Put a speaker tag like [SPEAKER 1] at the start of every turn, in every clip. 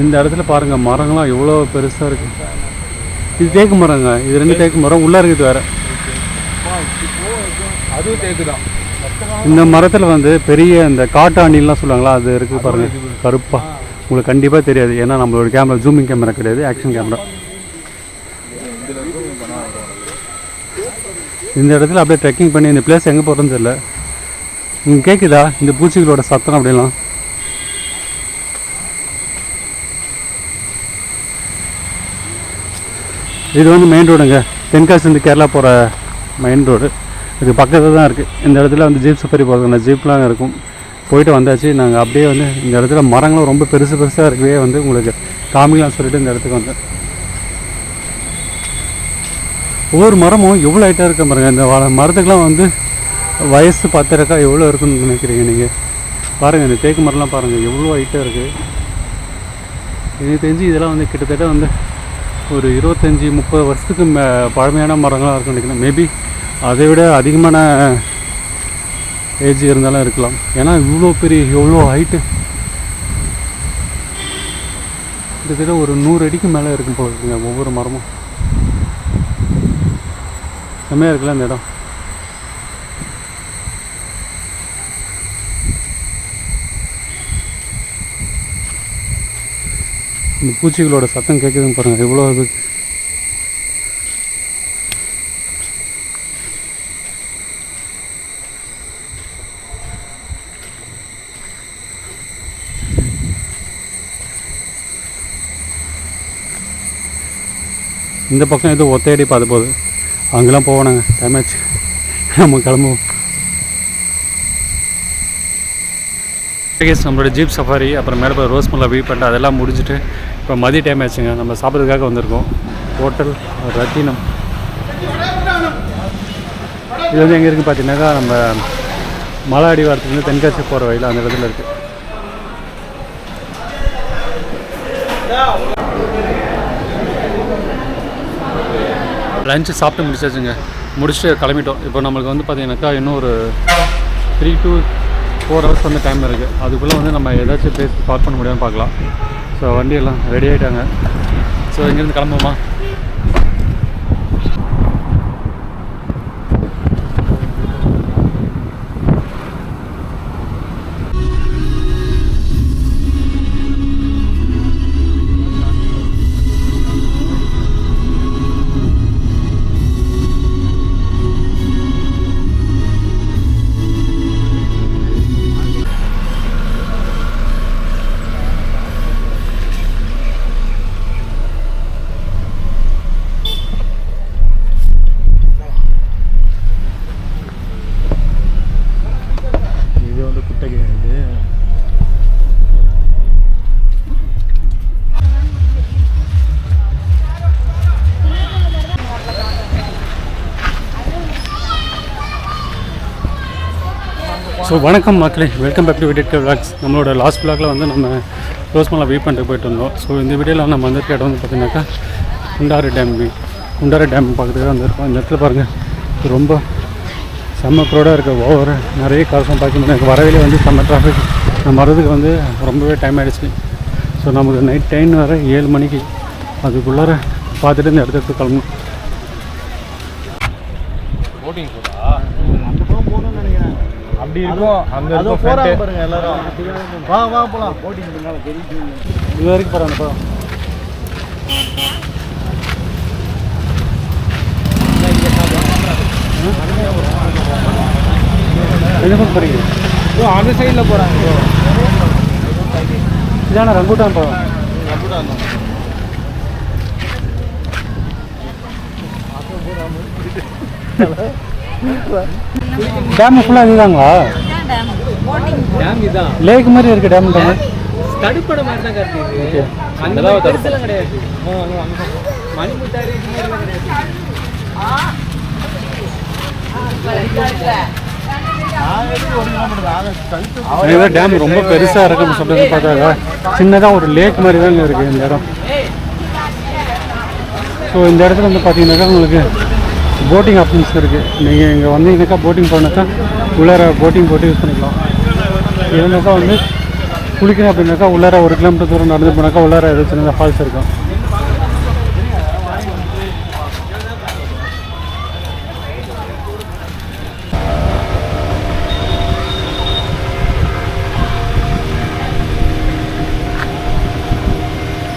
[SPEAKER 1] இந்த இடத்துல பாருங்கள் மரங்கள்லாம் எவ்வளோ பெருசாக இருக்குது. இது தேக்கு மரங்க, இது 2 தேக்கு மரம் உள்ளே இருக்குது வேறு.
[SPEAKER 2] அதுவும் தேக்கு தான்.
[SPEAKER 1] இந்த மரத்தில் வந்து பெரிய இந்த காட்டாணிலாம் சொல்லுவாங்களா, அது இருக்குது பாருங்கள் கருப்பாக. உங்களுக்கு கண்டிப்பாக தெரியாது, ஏன்னா நம்மளோட கேமரா ஜூமிங் கேமரா கிடையாது, ஆக்ஷன் கேமரா. இந்த இடத்துல அப்படியே ட்ரெக்கிங் பண்ணி இந்த பிளேஸ் எங்கே போகிறதுன்னு தெரியல. நீங்கள் கேட்குதா இந்த பூச்சிகளோட சத்தம் அப்படிலாம்? இது வந்து மெயின் ரோடுங்க, தென்காசிலேருந்து கேரளா போகிற மெயின் ரோடு. இது பக்கத்தில் தான் இருக்குது. இந்த இடத்துல வந்து ஜீப் சஃபாரி போகிறதுங்க, ஜீப்லாம் இருக்கும். போயிட்டு வந்தாச்சு. நாங்கள் அப்படியே வந்து இந்த இடத்துல மரங்களும் ரொம்ப பெருசாக இருக்கவே வந்து உங்களுக்கு காமிக்கலாம் சொல்லிட்டு இந்த இடத்துக்கு வந்தேன். ஒவ்வொரு மரமும் எவ்வளோ ஹைட்டாக இருக்க பாருங்கள். இந்த மரத்துக்கெலாம் வந்து வயசு 10 எவ்வளோ இருக்குன்னு நினைக்கிறீங்க நீங்கள்? பாருங்கள் இந்த தேக்கு மரம்லாம் பாருங்கள் எவ்வளோ ஹைட்டாக இருக்குது. எனக்கு தெரிஞ்சு இதெல்லாம் வந்து கிட்டத்தட்ட வந்து ஒரு 25-30 வருஷத்துக்கு பழமையான மரங்களாக இருக்குன்னு நினைக்கிறேன். மேபி அதை விட அதிகமான ஏஜ் இருந்தாலும் இருக்கலாம். ஏன்னா இவ்வளோ எவ்வளோ ஹைட்டு, கிட்டத்தட்ட ஒரு 100 அடிக்கு மேலே இருக்கும் போல இருக்குங்க ஒவ்வொரு மரமும். செம்மையாக இருக்குல்ல இந்த இடம். இந்த பூச்சிகளோட சத்தம் கேட்குதுன்னு பாருங்கள் எவ்வளோ இது. இந்த பக்கம் ஏதோ ஒத்தையடி பார்த்து போகுது, அங்கெல்லாம் போவானாங்க. டைம் ஆச்சு, நம்ம கிளம்புவோம். நம்மளோட ஜீப் சஃபாரி அப்புறம் மேலே போய் ரோஸ் மலை வியூ பண்ணிட்டு அதெல்லாம் முடிச்சுட்டு இப்போ மதிய டைம் ஆச்சுங்க. நம்ம சாப்பிட்றதுக்காக வந்திருக்கோம். ஹோட்டல் ரத்தினம். இது வந்து எங்கே இருக்குது பார்த்தீங்கன்னாக்கா, நம்ம மலை அடிவாரத்துலேருந்து தென்காசி போகிற வழியில் அந்த இடத்துல இருக்குது. லஞ்சு சாப்பிட்டு முடிச்சாச்சுங்க. முடிச்சுட்டு கிளம்பிட்டோம். இப்போ நம்மளுக்கு வந்து பார்த்தீங்கன்னாக்கா இன்னும் ஒரு 3 to 4 hours வந்து டைம் இருக்குது. அதுக்குள்ளே வந்து நம்ம ஏதாச்சும் பிளேஸ் பார்க் பண்ண முடியாமல் பார்க்கலாம். ஸோ வண்டியெல்லாம் ரெடி ஆகிட்டாங்க. ஸோ இங்கேருந்து கிளம்புமா? ஸோ வணக்கம் மக்களே, வெல்கம் பேக் டு விடிட் விளாக்ஸ். நம்மளோட லாஸ்ட் விளாகில் வந்து நம்ம ரோஸ் மலை வியூ பண்ணிட்டு போயிட்டு வந்தோம். ஸோ இந்த வீடியோவில் நம்ம வந்திருக்க இடம் வந்து பார்த்திங்கனாக்கா குண்டாறு டேம் பார்க்குறதுக்காக வந்திருக்கோம். இந்த இடத்துல பாருங்கள் ரொம்ப செம்ம க்ரௌடாக இருக்குது. ஓவர் நிறைய காசும் பார்க்க எனக்கு வரவில்லை வந்து செம்ம டிராஃபிக். நம்ம வரதுக்கு வந்து ரொம்பவே டைம் ஆகிடுச்சு. ஸோ நமக்கு நைட் டைம் வர 7 மணிக்கு, அதுக்குள்ளார பார்த்துட்டு இந்த இடத்துக்கு கிளம்பணும்.
[SPEAKER 2] போட்டிங் போகணும்னு நினைக்கிறேன். அப்படி இருக்கும் அங்கே போகிறாங்க பாருங்க எல்லாரும். வா போகலாம். போட்டிங் பண்ணாலும் தெரியும்.
[SPEAKER 1] இது வரைக்கும் போகிறாங்கப்பா. எங்கே போகிறீங்க?
[SPEAKER 2] அந்த சைடில் போகிறாங்க.
[SPEAKER 1] இதான ரங்குட்டான் போகிறோம்.
[SPEAKER 2] ரங்குட்டான்
[SPEAKER 1] டேம் ஃபுல்லாக இதுதாங்களா?
[SPEAKER 2] டேம் இதான்
[SPEAKER 1] லேக் மாதிரி இருக்குது. டேம்
[SPEAKER 2] தடுப்பட மாதிரி தான் கருத்து. அங்கெல்லாம் தடுப்பெல்லாம் கிடையாது. மணிமுத்தாரி
[SPEAKER 1] டேம் ரொம்ப பெருசாக இருக்குன்னு சொல்றது பார்த்தாக்கா சின்னதாக ஒரு லேக் மாதிரி தான் இருக்குது இந்த இடம். ஸோ இந்த இடத்துல வந்து பார்த்தீங்கன்னாக்கா உங்களுக்கு போட்டிங் ஆப்ஷன்ஸ் இருக்குது. நீங்கள் இங்கே வந்தீங்கன்னாக்கா போட்டிங் போனாக்கா உள்ளார போட்டிங் போட்டு யூஸ் பண்ணிக்கலாம். இல்லைனாக்கா வந்து குளிக்கணும் அப்படின்னாக்கா உள்ளார 1 கிலோமீட்டர் தூரம் நடந்து போனாக்கா உள்ளார ஏதோ சின்ன ஃபால்ஸ் இருக்கும்.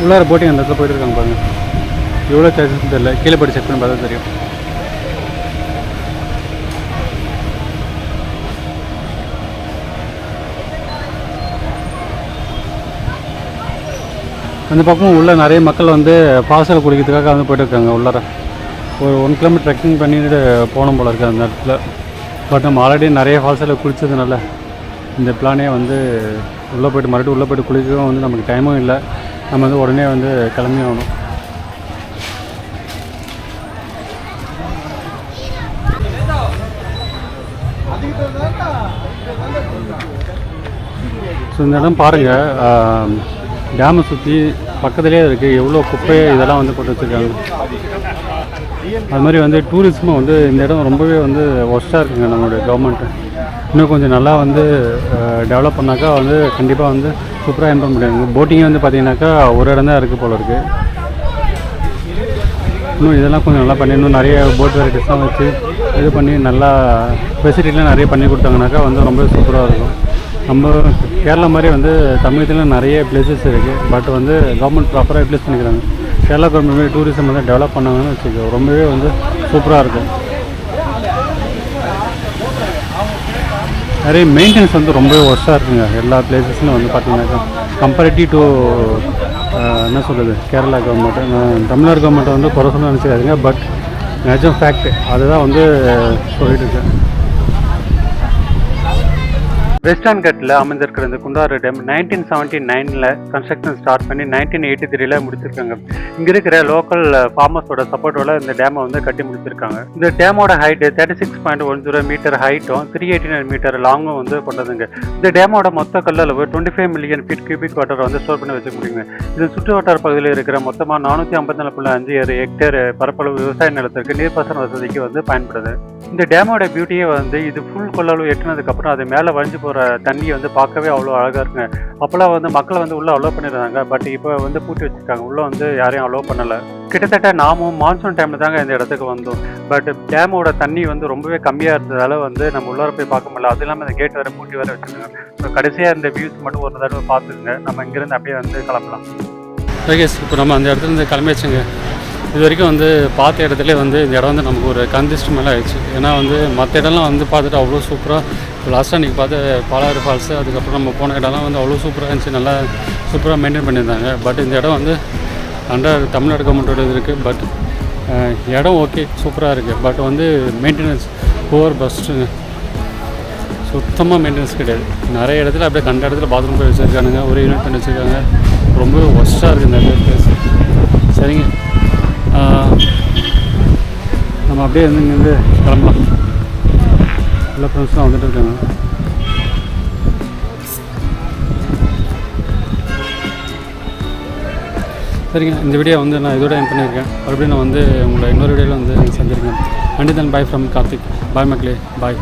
[SPEAKER 1] உள்ளார போட்டிங் அந்த இடத்துல போயிட்டு இருக்காங்க பாருங்க. எவ்வளோ சார்ஜஸ் தெரியல, கீழே போய்ட்டு செக் பண்ணி பார்த்தா தெரியும். அந்த பக்கம் உள்ள நிறைய மக்கள் வந்து ஃபால்ஸில் குளிக்கிறதுக்காக வந்து போயிட்டு இருக்காங்க. உள்ளார ஒரு 1 கிலோமீட்டர் ட்ரெக்கிங் பண்ணிட்டு போகணும் போல இருக்குது அந்த இடத்துல. பட் நம்ம ஆல்ரெடி நிறைய ஃபால்ஸில் குளித்ததுனால இந்த பிளானே வந்து உள்ளே போய்ட்டு மறுபடியும் உள்ளே போய்ட்டு குளிக்கவும் வந்து நமக்கு டைமும் இல்லை. நம்ம வந்து உடனே வந்து கிளம்பி ஆகணும். ஸோ இந்த இடம் பாருங்கள், டேமை சுற்றி பக்கத்துலேயே இருக்குது. எவ்வளோ குப்பை இதெல்லாம் வந்து போட்டு வச்சுருக்காங்க. அது மாதிரி வந்து டூரிசமும் வந்து இந்த இடம் ரொம்பவே வந்து ஒஸ்ட்டாக இருக்குங்க. நம்மளுடைய கவர்மெண்ட்டு இன்னும் கொஞ்சம் நல்லா வந்து டெவலப் பண்ணாக்கா வந்து கண்டிப்பாக வந்து சூப்பராக இம்ப்ரூவ் முடியாங்க. போட்டிங்கே வந்து பார்த்திங்கனாக்கா ஒரு இடம் தான் இருக்குது போல இருக்குது. இன்னும் இதெல்லாம் கொஞ்சம் நல்லா பண்ணி இன்னும் நிறைய போட் வெரைட்டிஸ்லாம் வச்சு இது பண்ணி நல்லா ஃபெசிலிட்டிலாம் நிறைய பண்ணி கொடுத்தாங்கனாக்கா வந்து ரொம்ப சூப்பராக இருக்கும். நம்ம கேரளா மாதிரி வந்து தமிழகத்தில் நிறைய பிளேசஸ் இருக்குது. பட் வந்து கவர்மெண்ட் ப்ராப்பராக யூட்டிலைஸ் பண்ணிக்கிறாங்க. கேரளா கவர்மெண்ட் மாதிரி டூரிசம் வந்து டெவலப் பண்ணாங்கன்னு வச்சுக்கோ, ரொம்பவே வந்து சூப்பராக இருக்கும். நிறைய மெயின்டெனன்ஸ் வந்து ரொம்பவே ஒர்ஸ்ட்டாக இருக்குங்க எல்லா பிளேசஸ்லையும் வந்து பார்த்திங்கனாக்கா. கம்பேரிட்டிவ் டு என்ன சொல்கிறது, கேரளா கவர்மெண்ட்டு தமிழ்நாடு கவர்மெண்ட்டை வந்து குறை சொல்ல நினச்சிக்காதுங்க. பட் நிஜம் ஃபேக்ட் அதுதான் வந்து சொல்லிட்டு இருக்கேன். வெஸ்டர்ன் கட்டில் அமைந்திருக்கிற இந்த குண்டாறு டேம் 1979 கன்ஸ்ட்ரக்ஷன் ஸ்டார்ட் பண்ணி 1983 முடிச்சிருக்காங்க. இங்கே இருக்கிற லோக்கல் ஃபார்மர்ஸோட சப்போர்ட்டோட இந்த டேமை வந்து கட்டி முடிச்சிருக்காங்க. இந்த டேமோட ஹைட் 36.10 மீட்டர் ஹைட்டும் 389 மீட்டர் லாங்கும் வந்து கொண்டதுங்க. இந்த டேமோட மொத்த கல்லளவு 25 மில்லியன் ஃபீட் கியூபிக் வாட்டர் வந்து ஸ்டோர் பண்ணி வச்சுக்க முடியுங்க. இது சுற்று வட்டார பகுதியில் இருக்கிற மொத்தமாக 454.56 ஹெக்டேர் பரப்பளவு விவசாய நிலத்திற்கு நீர்ப்பாசன வசதிக்கு வந்து பயன்படுது. இந்த டேமோட பியூட்டியே வந்து இது ஃபுல் கொள்ளளவு எட்டுனதுக்கப்புறம் அது மேலே வழிஞ்சு போகிற தண்ணியை வந்து பார்க்கவே அவ்வளோ அழகாக இருக்குங்க. அப்போல்லாம் வந்து மக்களை வந்து உள்ளே அலோவ் பண்ணிடுறாங்க. பட் இப்போ வந்து பூட்டி வச்சுருக்காங்க. உள்ளே வந்து யாரையும் அலோவ் பண்ணலை. கிட்டத்தட்ட நாமும் மான்சூன் டைமில் தாங்க இந்த இடத்துக்கு வந்தோம். பட் டேமோட தண்ணி வந்து ரொம்பவே கம்மியாக இருந்ததால் வந்து நம்ம உள்ளார போய் பார்க்க முடியல. அது இல்லாமல் இந்த கேட் வேறு பூட்டி வேறு வச்சுருக்காங்க. ஸோ கடைசியாக இந்த வியூஸ் மட்டும் ஒரு தடவை பார்த்துக்குங்க. நம்ம இங்கேருந்து அப்படியே வந்து கிளம்பலாம். ஓகே, இப்போ நம்ம அந்த இடத்துல இருந்து கிளம்பி வச்சுங்க. இது வரைக்கும் வந்து பார்த்த இடத்துல வந்து இந்த இடம் வந்து நமக்கு ஒரு கந்திஷ்டம் மேலே ஆயிடுச்சு. ஏன்னா வந்து மற்ற இடம்லாம் வந்து பார்த்துட்டு அவ்வளோ சூப்பராக, இப்போ லாஸ்ட்டாக இன்றைக்கி பார்த்து பாலாறு ஃபால்ஸு, அதுக்கப்புறம் நம்ம போன இடம்லாம் வந்து அவ்வளோ சூப்பராக இருந்துச்சு, நல்லா சூப்பராக மெயின்டைன் பண்ணியிருந்தாங்க. பட் இந்த இடம் வந்து அண்டர் தமிழ்நாடு கவர்மெண்ட்டோட இது இருக்குது. பட் இடம் ஓகே சூப்பராக இருக்குது. பட் வந்து மெயின்டெனன்ஸ் ஓவர் பஸ்ட்டுங்க. சுத்தமாக மெயின்டெனன்ஸ் கிடையாது. நிறைய இடத்துல அப்படியே கண்ட இடத்துல பாத்ரூம் போய் வச்சுருக்கானுங்க, ஒரு யூனிட் பண்ணி வச்சுருக்காங்க. ரொம்பவே ஒஸ்ட்டாக இருக்குது இந்த பிளேஸ். சரிங்க, நம்ம அப்படியே இருந்து கிளம்பலாம். எல்லா ஃப்ரெண்ட்ஸ்லாம் வந்துட்டு இருக்காங்க. சரிங்க, இந்த வீடியோ வந்து நான் இதோட என் பண்ணியிருக்கேன். மறுபடியும் நான் வந்து உங்களை இன்னொரு வீடியோவில் வந்து சந்திருக்கேன். And then bye from Karthik. Bye மக்களே, பாய்.